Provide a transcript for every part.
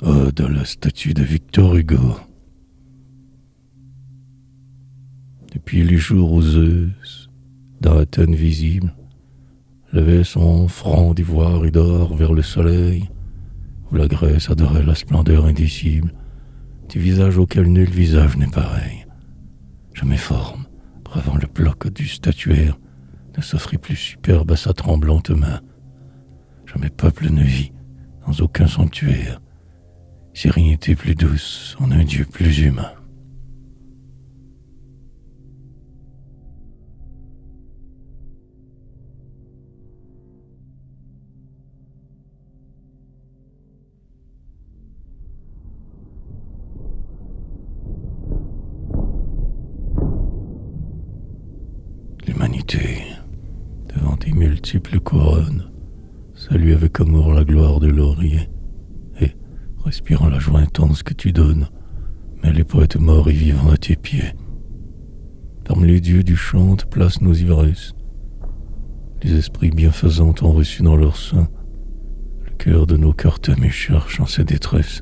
Ode à la statue de Victor Hugo. Depuis les jours où Zeus, dans Athènes visible, levait son front d'ivoire et d'or vers le soleil, où la Grèce adorait la splendeur indicible du visage auquel nul visage n'est pareil. Jamais forme, bravant le bloc du statuaire, ne s'offrit plus superbe à sa tremblante main. Jamais peuple ne vit, dans aucun sanctuaire, sérénité plus douce en un Dieu plus humain. L'humanité, devant tes multiples couronnes, salue avec amour la gloire de laurier, et, respirant la joie intense que tu donnes, mets les poètes morts et vivants à tes pieds. Parmi les dieux du chant te placent nos ivresses. Les esprits bienfaisants t'ont reçu dans leur sein. Le cœur de nos cœurs t'aime et cherche en ses détresses.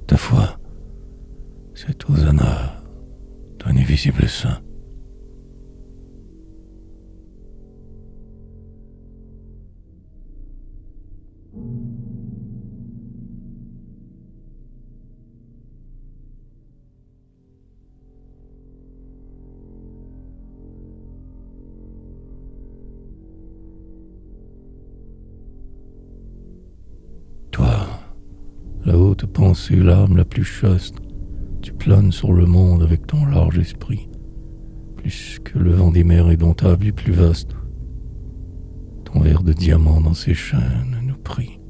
Ta foi, c'est Hosanna, ton invisible saint. Toi, la haute pensée, l'âme la plus chaste, tu planes sur le monde avec ton large esprit, plus que le vent des mers indomptables et plus vaste. Ton verre de diamant dans ses chaînes nous prie.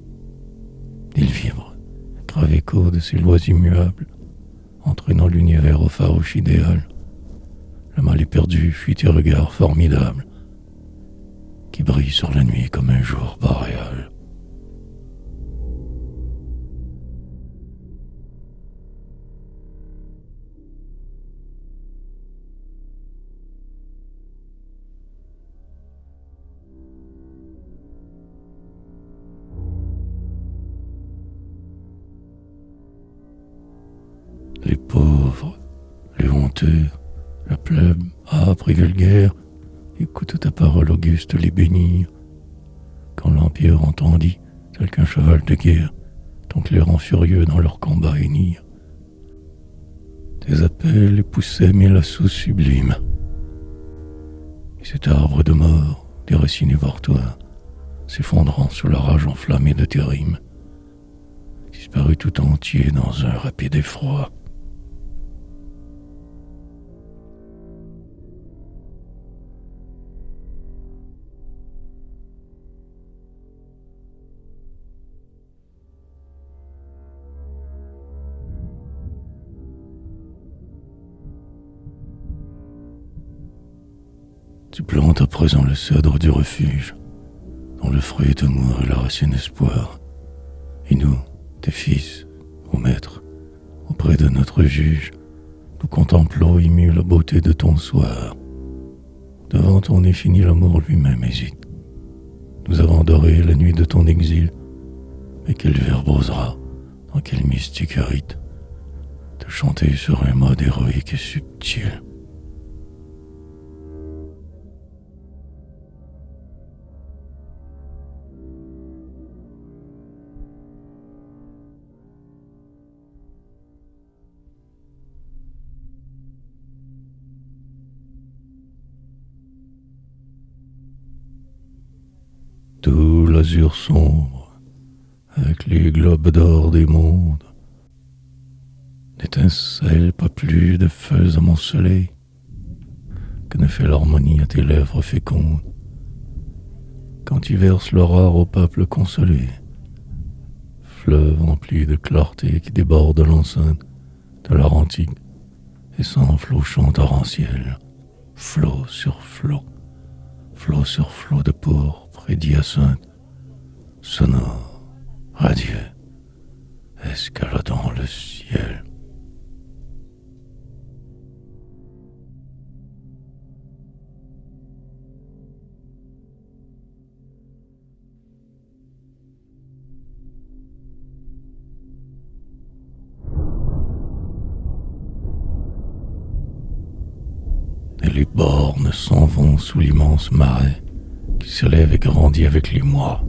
Il vibre, grave écho de ses lois immuables, entraînant l'univers au farouche idéal. Le mal est perdu, fuit tes regards formidables, qui brillent sur la nuit comme un jour boréal. Les pauvres, les honteux, la plèbe âpre et vulgaire, écoute ta parole auguste les bénir. Quand l'Empire entendit, tel qu'un cheval de guerre, ton clairon furieux dans leur combat hennir. Tes appels poussaient mille assauts sublimes. Et cet arbre de mort, déraciné par toi, s'effondrant sous la rage enflammée de tes rimes, disparut tout entier dans un rapide effroi. Tu plantes à présent le cèdre du refuge, dont le fruit est amour et la racine espoir. Et nous, tes fils, ô maître, auprès de notre juge, nous contemplons émus la beauté de ton soir. Devant ton infini l'amour lui-même hésite. Nous avons adoré la nuit de ton exil, mais quel verbe osera, dans quel mystique rite, te chanter sur un mode héroïque et subtil. Tout l'azur sombre, avec les globes d'or des mondes, n'étincelle pas plus de feux amoncelés que ne fait l'harmonie à tes lèvres fécondes. Quand tu verses l'aurore au peuple consolé, fleuve empli de clarté qui déborde l'enceinte de l'art antique et s'enfle au chant torrentiel, flot sur flot de pourpre et d'hyacinthe, sonore, radieux, escaladant le ciel. les bornes s'en vont sous l'immense marais qui s'élève et grandit avec les mois,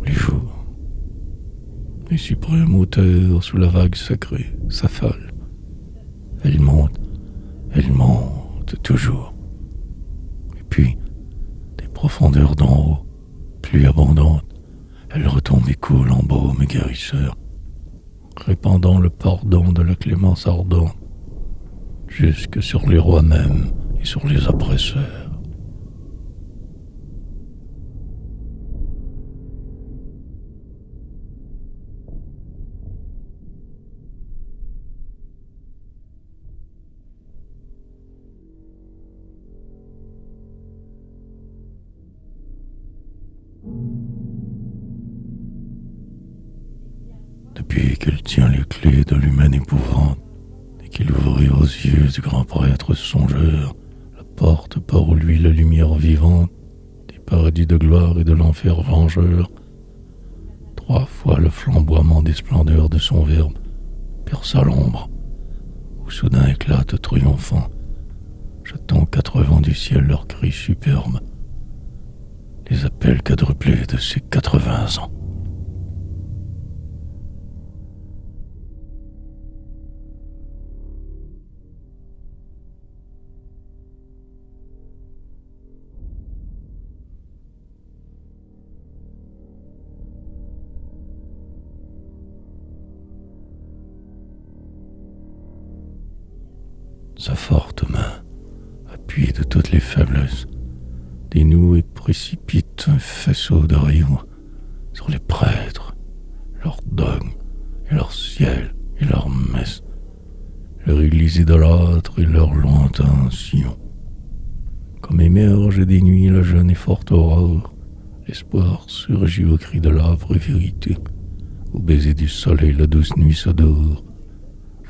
les jours. Les suprêmes hauteurs sous la vague sacrée s'affalent. Elle monte toujours. Et puis, des profondeurs d'en haut, plus abondantes, elle retombe et coule en baume et guérisseur, répandant le pardon de la clémence ardente, jusque sur les rois mêmes et sur les oppresseurs. Depuis qu'elle tient les clés de l'humaine épouvante, et qu'il ouvrit aux yeux du grand prêtre songeur la porte par où lui la lumière vivante des paradis de gloire et de l'enfer vengeur, 3 fois le flamboiement des splendeurs de son verbe perça l'ombre, où soudain éclate triomphant, jetant aux 4 vents du ciel leurs cris superbes, les appels quadruplés de ses 80 ans. Sa forte main, appuyée de toutes les faiblesses, dénoue et précipite un faisceau de rayons sur les prêtres, leurs dogmes et leur ciel et leurs messes, leur église idolâtre et leur lointain Sion. Comme émerge des nuits la jeune et forte aurore, l'espoir surgit au cri de l'âpre vérité, au baiser du soleil la douce nuit se dort,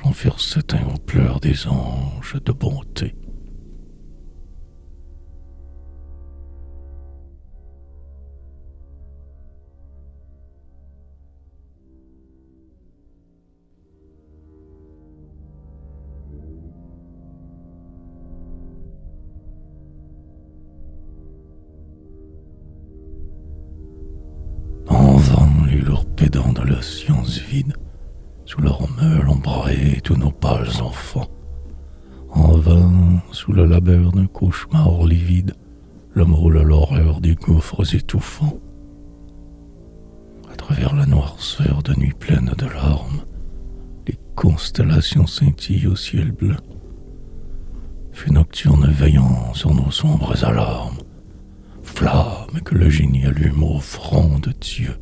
l'enfer s'éteint aux pleurs des anges de bonté. En vain les lourds pédants de la science vide, sous leur meule embraillée tous nos pâles enfants. En vain, sous le labeur d'un cauchemar livide, l'homme roule à l'horreur des gouffres étouffants. À travers la noirceur de nuit pleine de larmes, les constellations scintillent au ciel bleu. Fées nocturnes veillant sur nos sombres alarmes, flammes que le génie allume au front de Dieu.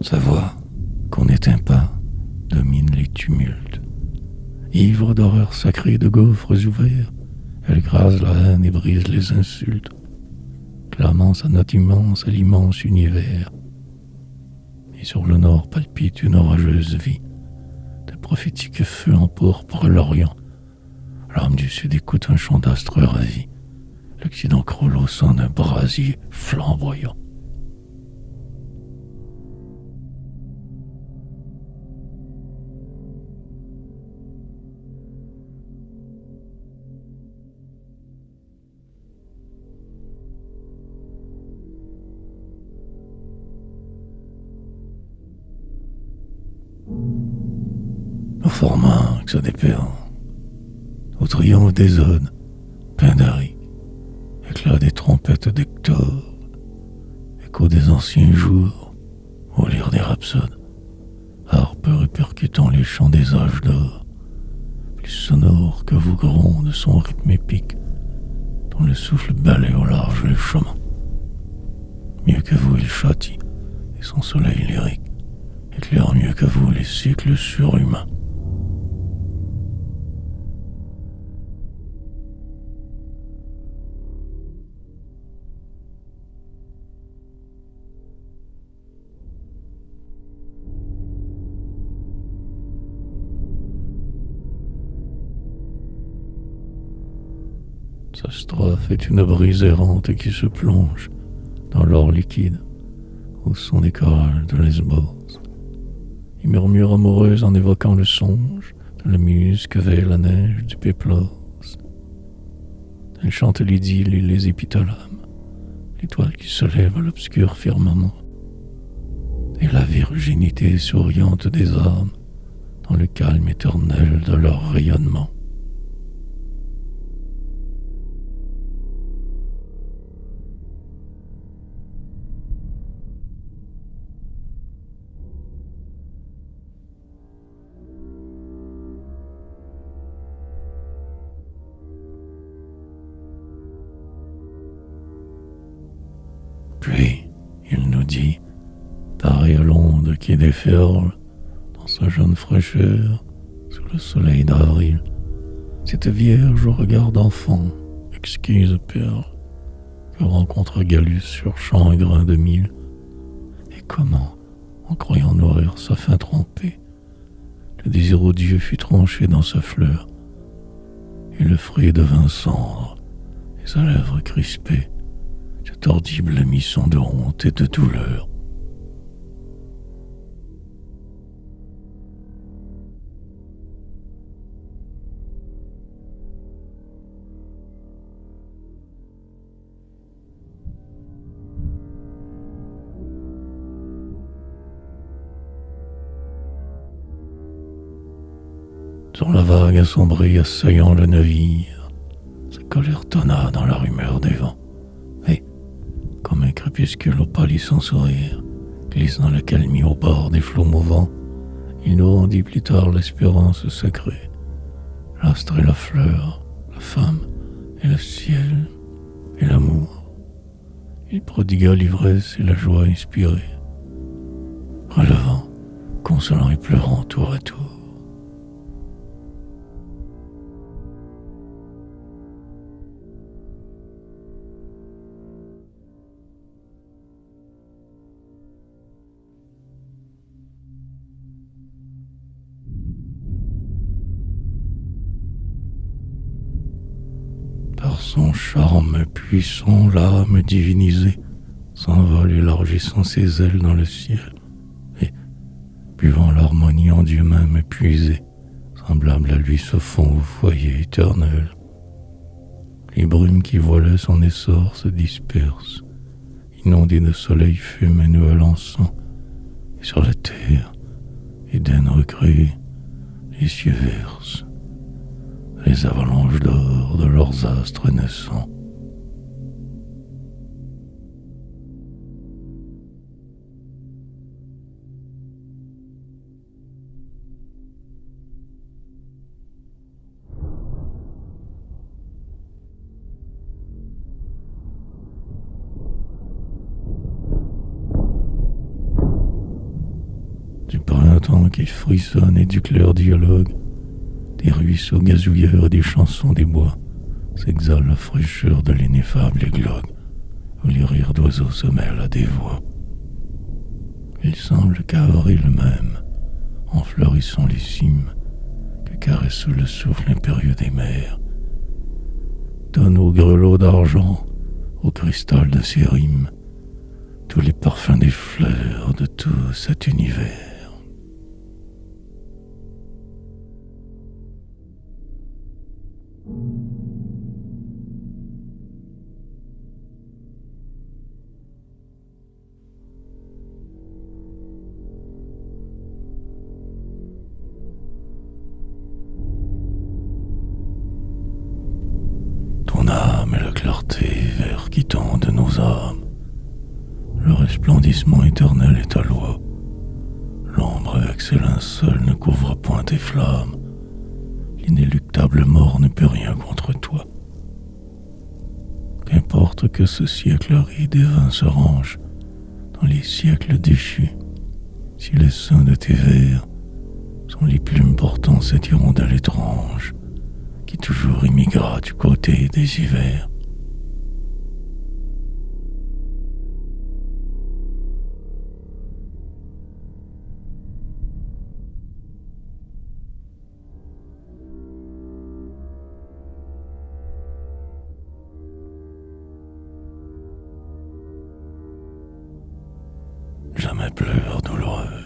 Sa voix, qu'on n'éteint pas, domine les tumultes. Ivre d'horreur sacrée de gouffres ouverts, elle grase la haine et brise les insultes, clamant sa note immense à l'immense univers. Et sur le nord palpite une orageuse vie, de prophétiques feux emportent l'Orient. L'âme du sud écoute un chant d'astre ravi, l'Occident croule au sein d'un brasier flamboyant. Au formax des perles, au triomphe des odes, Pindarique, éclat des trompettes d'Hector, écho des anciens jours, au lyre des rhapsodes, harpe répercutant les chants des âges d'or, plus sonore que vous gronde son rythme épique, dont le souffle balaie au large les chemins. Mieux que vous il châtie, et son soleil lyrique éclaire mieux que vous les cycles surhumains. Sa strophe est une brise errante qui se plonge dans l'or liquide au son des chorales de Lesbos. Il murmure amoureuse en évoquant le songe de la muse que veille la neige du Péplos. Elle chante l'idylle et les épithalames, l'étoile qui se lève à l'obscur firmament, et la virginité souriante des âmes dans le calme éternel de leur rayonnement. Puis, il nous dit, pareil à l'onde qui déferle dans sa jeune fraîcheur sous le soleil d'avril, cette vierge au regard d'enfant, exquise perle, que rencontre Gallus sur champ et grain de mil, et comment, en croyant nourrir sa faim trempée, le désir odieux fut tranché dans sa fleur, et le fruit devint cendre, et sa lèvre crispée, cette horrible émission de honte et de douleur. Sur la vague assombrie assaillant le navire, sa colère tonna dans la rumeur des vents, et, comme un crépuscule au pâlissant sourire, glisse dans l'accalmie au bord des flots mouvants, il nous rendit plus tard l'espérance sacrée, l'astre et la fleur, la femme et le ciel et l'amour. Il prodigua l'ivresse et la joie inspirée, relevant, consolant et pleurant tour à tour. Par son charme puissant, l'âme divinisée s'envole élargissant ses ailes dans le ciel, et, buvant l'harmonie en Dieu même épuisé, semblable à lui se fond au foyer éternel. Les brumes qui voilaient son essor se dispersent, inondées de soleil fume et nouvel encens, et sur la terre, Éden recréé, les cieux versent les avalanches d'or de leurs astres naissants. Du printemps qui frissonne et du clair dialogue, des ruisseaux gazouilleurs et des chansons des bois, s'exhale la fraîcheur de l'ineffable églogue, où les rires d'oiseaux se mêlent à des voix. Il semble qu'avril même, en fleurissant les cimes, que caresse le souffle impérieux des mers, donne aux grelots d'argent, au cristal de ses rimes, tous les parfums des fleurs de tout cet univers. Ton âme est la clarté vers qui tendent nos âmes. Le resplendissement éternel est ta loi. L'ombre avec ses linceuls ne couvre point tes flammes. L'inéluctable mort ne peut rien contre toi. Qu'importe que ce siècle aride et vain se range dans les siècles déchus, si les seins de tes vers sont les plumes portant cette hirondelle étrange qui toujours immigra du côté des hivers. pleurs douloureux,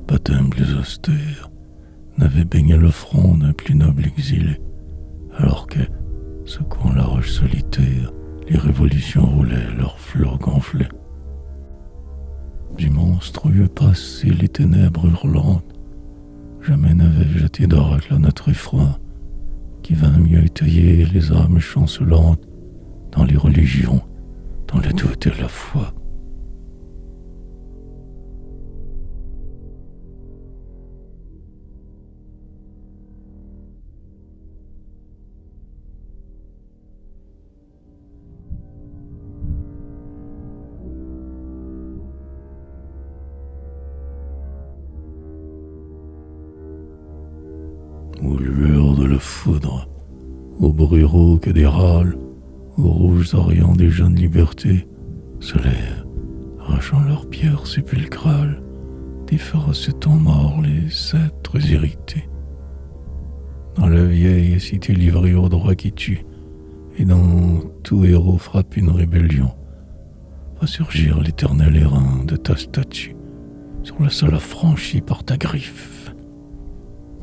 baptême plus austère, n'avait baigné le front d'un plus noble exilé, alors que, secouant la roche solitaire, les révolutions roulaient leurs flots gonflés. Du monstrueux passé les ténèbres hurlantes, jamais n'avait jeté d'oracle à notre effroi, qui vint mieux étayer les âmes chancelantes dans les religions, dans le doute et la foi. Aux lueurs de la foudre, aux bruits rauques des râles, aux rouges orients des jeunes libertés, se lèvent, arrachant leurs pierres sépulcrales, des féroces temps morts les sceptres irrités. Dans la vieille cité livrée au droit qui tue, et dont tout héros frappe une rébellion, va surgir l'éternel airain de ta statue, sur le sol affranchi par ta griffe.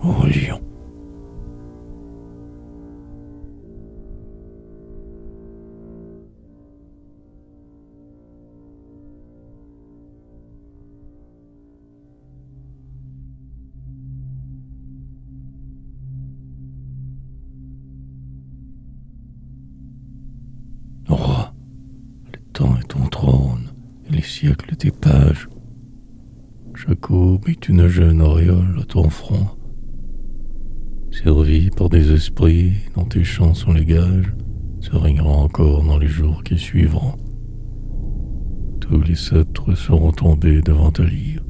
Ô lion! Roi, le temps est ton trône, et les siècles tes pages. Chaque aube est une jeune auréole à ton front, servi par des esprits dont tes chants sont les gages, se régnera encore dans les jours qui suivront. Tous les sceptres seront tombés devant ta lyre,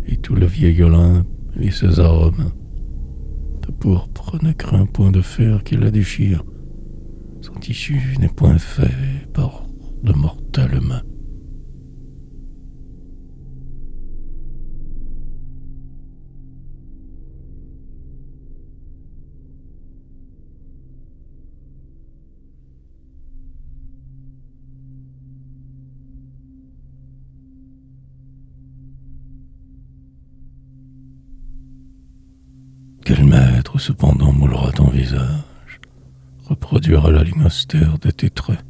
et tout le vieil Olympe et ses arômes. Ta pourpre ne craint point de fer qui la déchire, son tissu n'est point fait par de mortelles mains. Quel maître cependant moulera ton visage, reproduira la ligne austère de tes traits?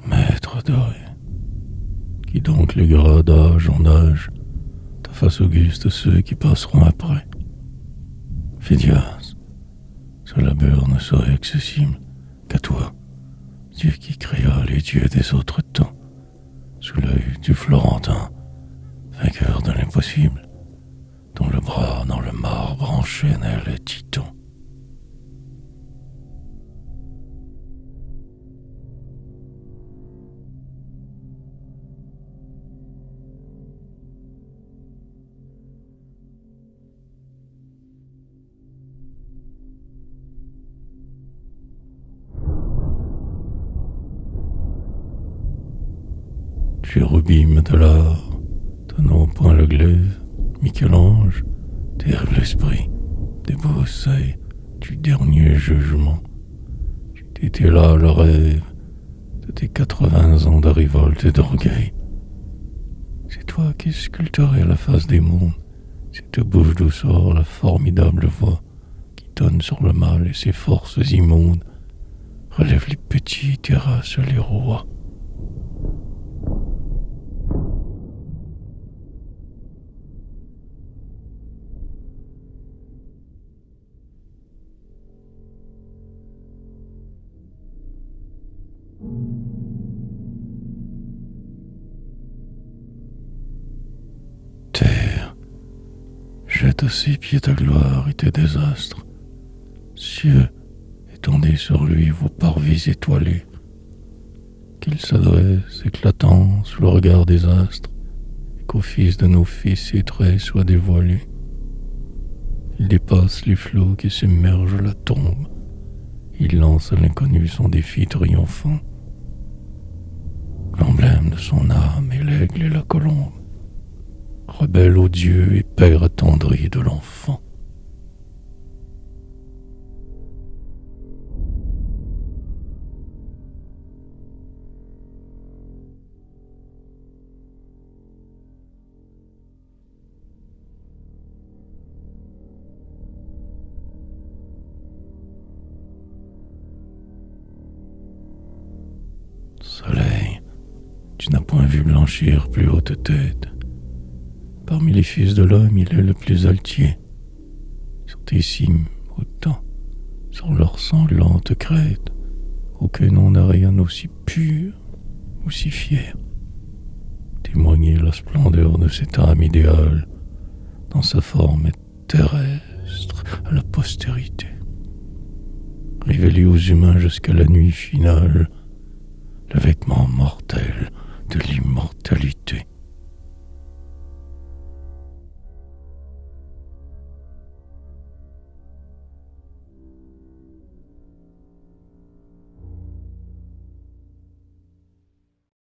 Maître doré, qui donc léguera d'âge en âge ta face auguste à ceux qui passeront après? Phidias, ce labeur ne serait accessible qu'à toi, Dieu qui créa les dieux des autres temps, sous l'œil du Florentin, vainqueur de l'impossible, dont le bras dans le marbre enchaînait les titans. Chérubim de l'art, tenant au point le glaive, Michel-Ange, terrible esprit, débaussé du dernier jugement. J'étais là le rêve de tes 80 ans de révolte et d'orgueil. C'est toi qui sculpterais la face des mondes, cette bouche d'où sort la formidable voix qui tonne sur le mal et ses forces immondes, relève les petits, terrasse les rois. Terre, jette à ses pieds ta gloire et tes désastres. Cieux, étendez sur lui vos parvis étoilés. Qu'il s'adresse, éclatant sous le regard des astres, et qu'au fils de nos fils ses traits soient dévoilés. Il dépasse les flots qui submergent la tombe. Il lance à l'inconnu son défi triomphant. L'emblème de son âme est l'aigle et la colombe, rebelle au Dieu et père attendri de l'enfant. Soleil, tu n'as point vu blanchir plus haute tête. Parmi les fils de l'homme, il est le plus altier. Sur tes cimes, autant, sur leur sanglante crête, aucun nom n'a rien aussi pur, aussi fier. Témoigner la splendeur de cette âme idéale, dans sa forme terrestre à la postérité. Révéler aux humains jusqu'à la nuit finale le vêtement mortel de l'immortalité.